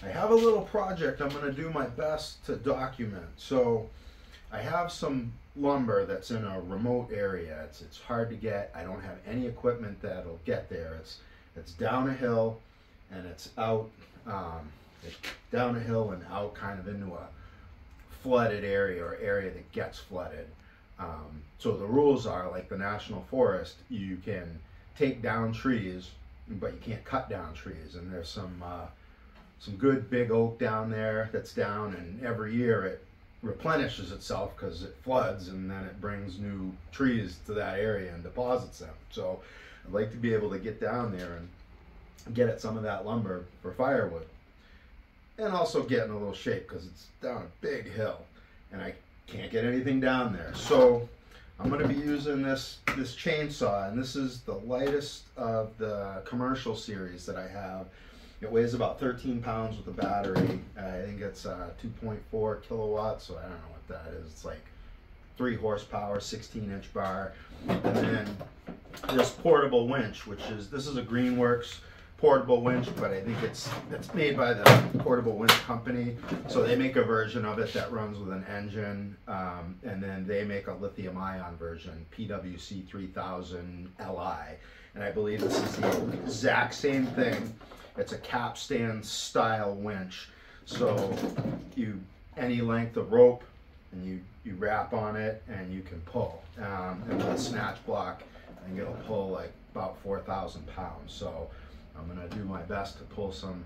I have a little project I'm going to do my best to document. So I have some lumber that's in a remote area. It's hard to get. I don't have any equipment that'll get there. It's down a hill, and it's out down a hill and out kind of into a flooded area, or area that gets flooded. So the rules are, like the National Forest, you can take down trees, but you can't cut down trees. And there's some good big oak down there that's down, and every year it replenishes itself because it floods, and then it brings new trees to that area and deposits them. So I'd like to be able to get down there and get at some of that lumber for firewood, and also get in a little shape because it's down a big hill and I can't get anything down there. So I'm going to be using this chainsaw, and this is the lightest of the commercial series that I have. It weighs about 13 pounds with a battery. I think it's 2.4 kilowatts, so I don't know what that is. It's like 3 horsepower, 16-inch bar. And then this portable winch, this is a Greenworks portable winch, but I think it's made by the Portable Winch Company. So they make a version of it that runs with an engine, and then they make a lithium-ion version, PWC 3000 Li. And I believe this is the exact same thing. It's a capstan style winch. So any length of rope, and you wrap on it and you can pull. And with a snatch block, I think it'll pull like about 4,000 pounds. So I'm gonna do my best to pull some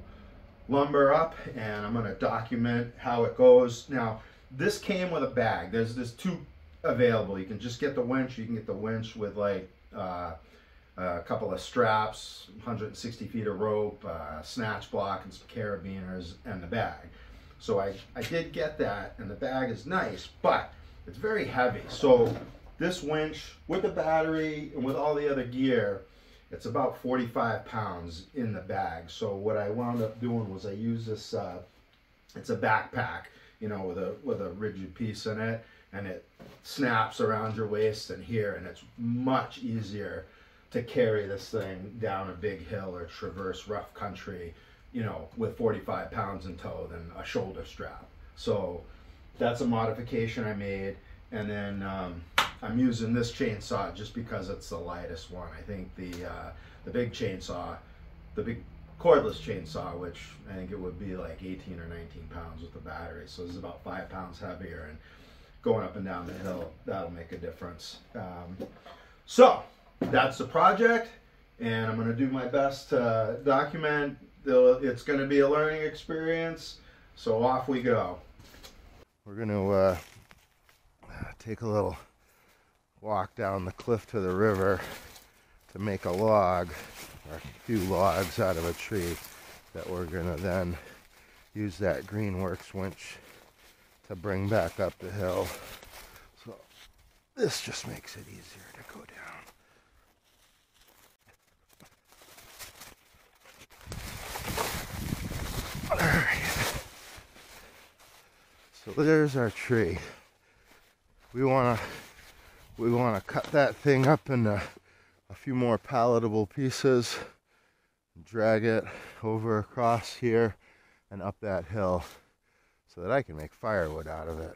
lumber up, and I'm gonna document how it goes. Now, this came with a bag. There's 2 available. You can just get the winch. You can get the winch with like a couple of straps, 160 feet of rope, snatch block, and some carabiners, and the bag. So I did get that, and the bag is nice, but it's very heavy. So this winch with the battery and with all the other gear, it's about 45 pounds in the bag. So what I wound up doing was I used this, it's a backpack, you know, with a rigid piece in it, and it snaps around your waist and here, and it's much easier to carry this thing down a big hill or traverse rough country, you know, with 45 pounds in tow than a shoulder strap. So that's a modification I made. And then I'm using this chainsaw just because it's the lightest one. I think the big chainsaw, the big cordless chainsaw, which I think it would be like 18 or 19 pounds with the battery. So this is about 5 pounds heavier, and going up and down the hill, that'll make a difference. So that's the project, and I'm going to do my best to document. It's going to be a learning experience, so off we go. We're going to take a little walk down the cliff to the river to make a log, or a few logs out of a tree that we're going to then use that Greenworks winch to bring back up the hill. So this just makes it easier to go down. Alright, so there's our tree. We wanna cut that thing up into a few more palatable pieces, drag it over across here and up that hill so that I can make firewood out of it.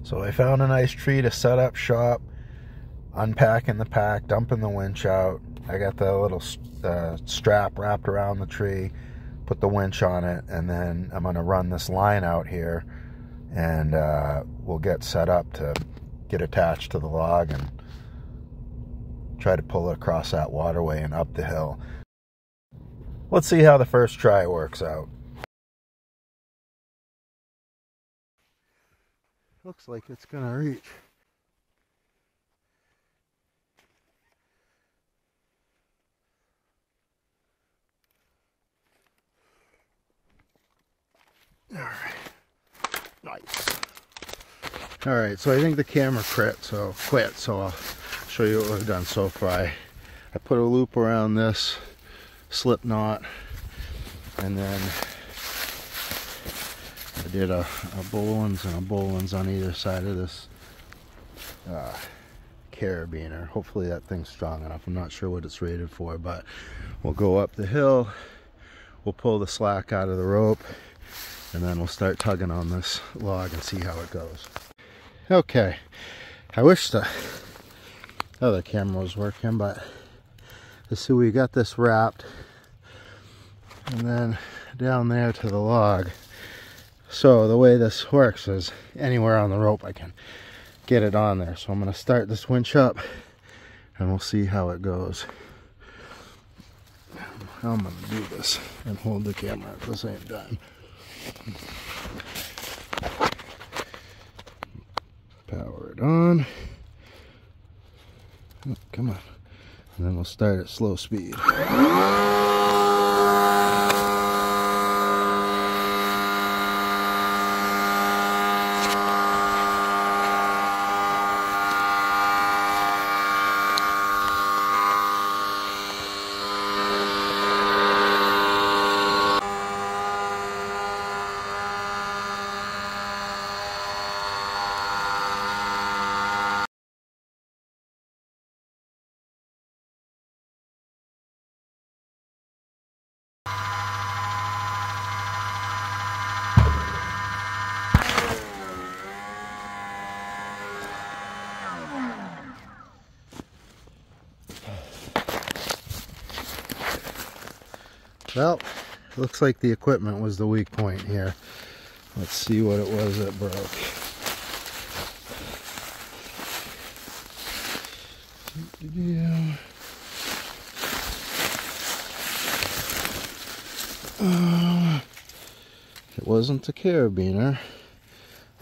So I found a nice tree to set up shop, unpacking the pack, dumping the winch out. I got the little strap wrapped around the tree, put the winch on it, and then I'm going to run this line out here, and we'll get set up to get attached to the log and try to pull it across that waterway and up the hill. Let's see how the first try works out. Looks like it's gonna reach. All right, nice. All right, so I think the camera quit, so I'll show you what we've done so far. I put a loop around this slip knot, and then did a Boland's and a Boland's on either side of this carabiner. Hopefully that thing's strong enough. I'm not sure what it's rated for, but we'll go up the hill, we'll pull the slack out of the rope, and then we'll start tugging on this log and see how it goes. Okay, I wish the other camera was working, but let's see, we got this wrapped and then down there to the log. So the way this works is anywhere on the rope I can get it on there. So I'm going to start this winch up and we'll see how it goes. I'm going to do this and hold the camera at the same time. Power it on. Oh, come on. And then we'll start at slow speed. Well, looks like the equipment was the weak point here. Let's see what it was that broke. It wasn't the carabiner,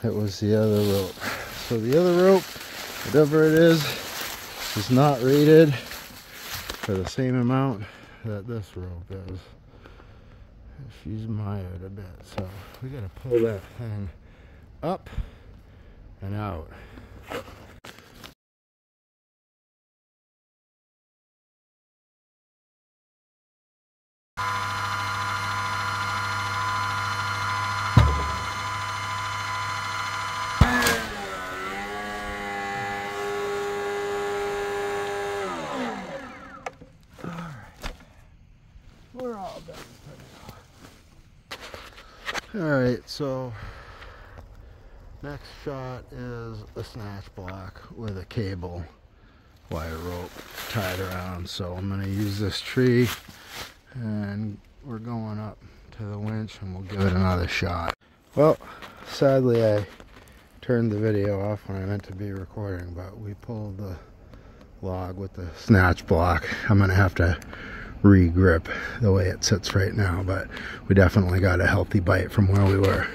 it was the other rope. So the other rope, whatever it is not rated for the same amount that this rope is. She's mired a bit, so we gotta pull that thing up and out. We're all done. Alright, so next shot is a snatch block with a cable wire rope tied around. So I'm going to use this tree and we're going up to the winch and we'll give it another shot. Well, sadly I turned the video off when I meant to be recording, but we pulled the log with the snatch block. I'm going to have to re-grip the way it sits right now, but we definitely got a healthy bite from where we were.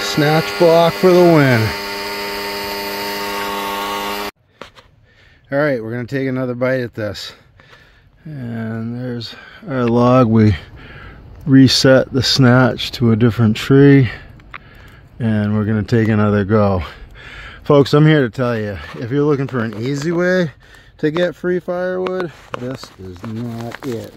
Snatch block for the win. Alright, we're going to take another bite at this. And there's our log. We reset the snatch to a different tree. And we're going to take another go. Folks, I'm here to tell you, if you're looking for an easy way to get free firewood, this is not it.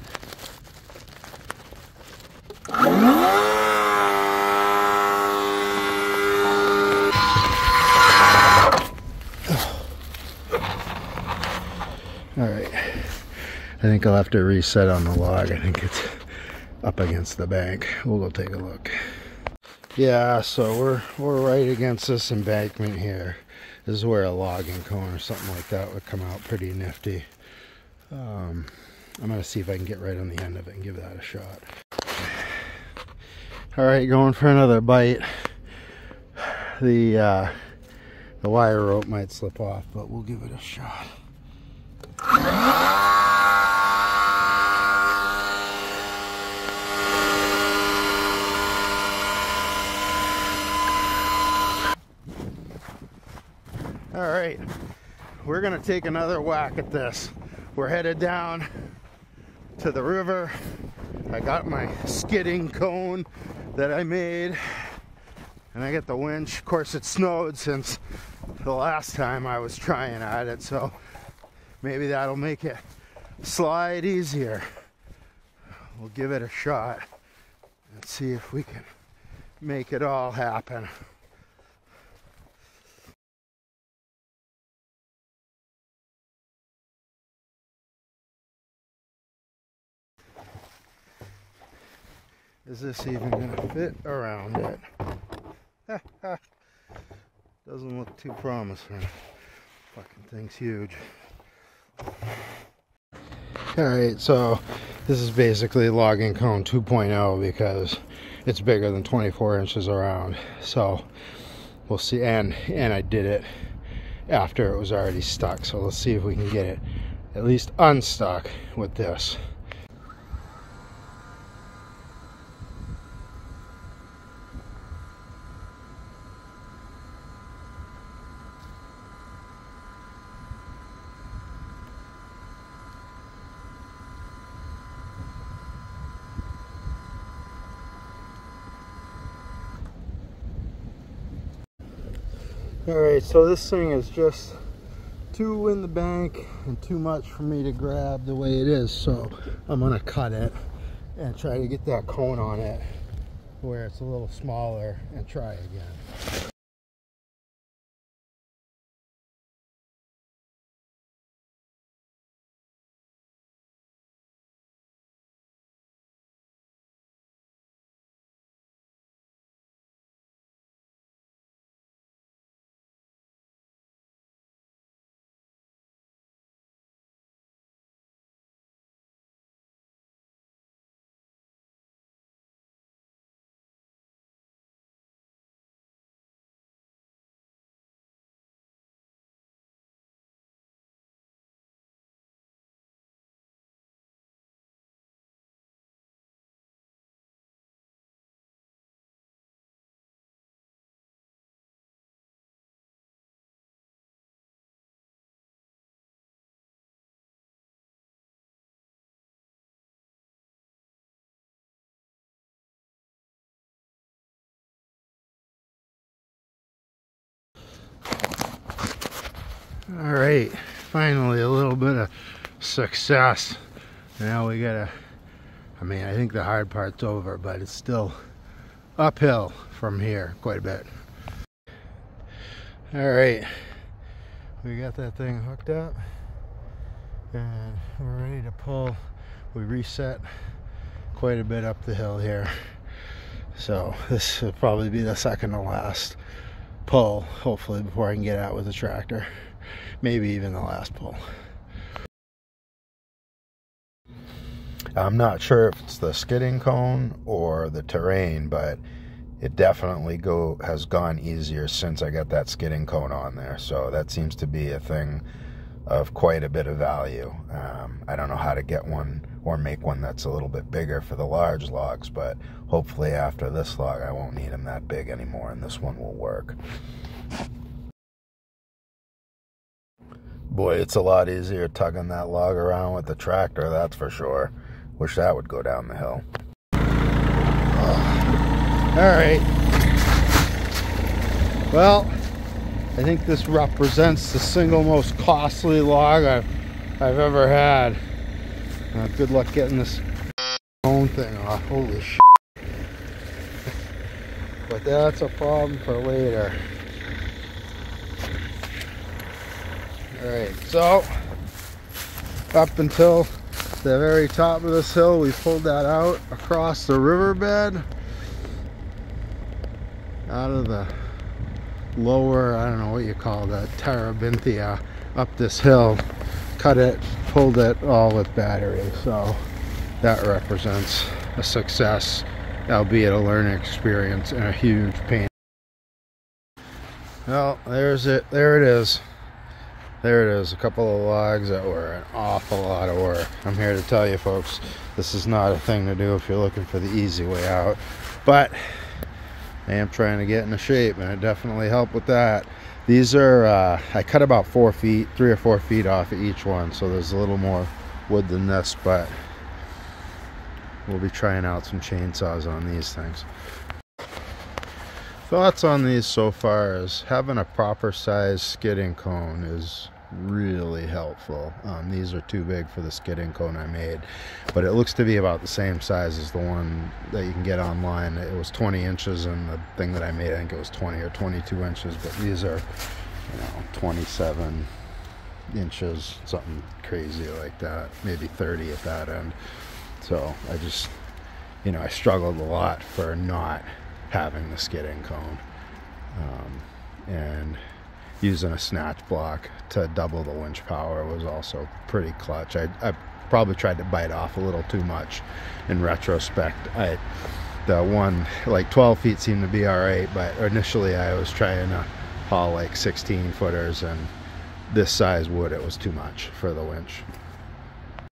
Alright, I think I'll have to reset on the log. I think it's up against the bank. We'll go take a look. Yeah, so we're right against this embankment here. This is where a logging cone or something like that would come out pretty nifty. I'm going to see if I can get right on the end of it and give that a shot. Alright, going for another bite. The wire rope might slip off, but we'll give it a shot. All right, we're gonna take another whack at this. we're headed down to the river. I got my skidding cone that I made, and I got the winch. Of course, it snowed since the last time I was trying at it, so maybe that'll make it slide easier. We'll give it a shot and see if we can make it all happen. Is this even gonna fit around it? Doesn't look too promising. Fucking thing's huge. Alright, so this is basically logging cone 2.0 because it's bigger than 24 inches around. So we'll see, and I did it after it was already stuck. So let's see if we can get it at least unstuck with this. Alright, so this thing is just too in the bank and too much for me to grab the way it is, so I'm gonna cut it and try to get that cone on it where it's a little smaller and try again. All right, finally a little bit of success. Now we gotta, I mean, I think the hard part's over, but it's still uphill from here quite a bit. All right, we got that thing hooked up and we're ready to pull. We reset quite a bit up the hill here, so this will probably be the second to last pull, hopefully, before I can get out with the tractor. Maybe even the last pull. I'm not sure if it's the skidding cone or the terrain, but it definitely has gone easier since I got that skidding cone on there. So that seems to be a thing of quite a bit of value. I don't know how to get one or make one that's a little bit bigger for the large logs, but hopefully after this log I won't need them that big anymore and this one will work. Boy, it's a lot easier tugging that log around with the tractor, that's for sure. Wish that would go down the hill. Alright. Well, I think this represents the single most costly log I've ever had. Good luck getting this own thing off. Holy shit. But that's a problem for later. Alright, so up until the very top of this hill, we pulled that out across the riverbed, out of the lower, I don't know what you call that, Terabithia, up this hill, cut it, pulled it all with battery. So that represents a success, albeit a learning experience and a huge pain. Well, there's it. There it is. There it is, a couple of logs that were an awful lot of work. I'm here to tell you folks, this is not a thing to do if you're looking for the easy way out. But I am trying to get into shape, and it definitely helped with that. These are, I cut about 4 feet, 3 or 4 feet off of each one, so there's a little more wood than this, but we'll be trying out some chainsaws on these things. Thoughts on these so far is having a proper size skidding cone is really helpful. These are too big for the skidding cone I made, but it looks to be about the same size as the one that you can get online. It was 20 inches, and the thing that I made, I think it was 20 or 22 inches, but these are, 27 inches, something crazy like that, maybe 30 at that end. So I just, I struggled a lot for not having the skidding cone, and using a snatch block to double the winch power was also pretty clutch. I probably tried to bite off a little too much in retrospect. The one, like 12 feet seemed to be all right, but initially I was trying to haul like 16 footers, and this size wood, it was too much for the winch.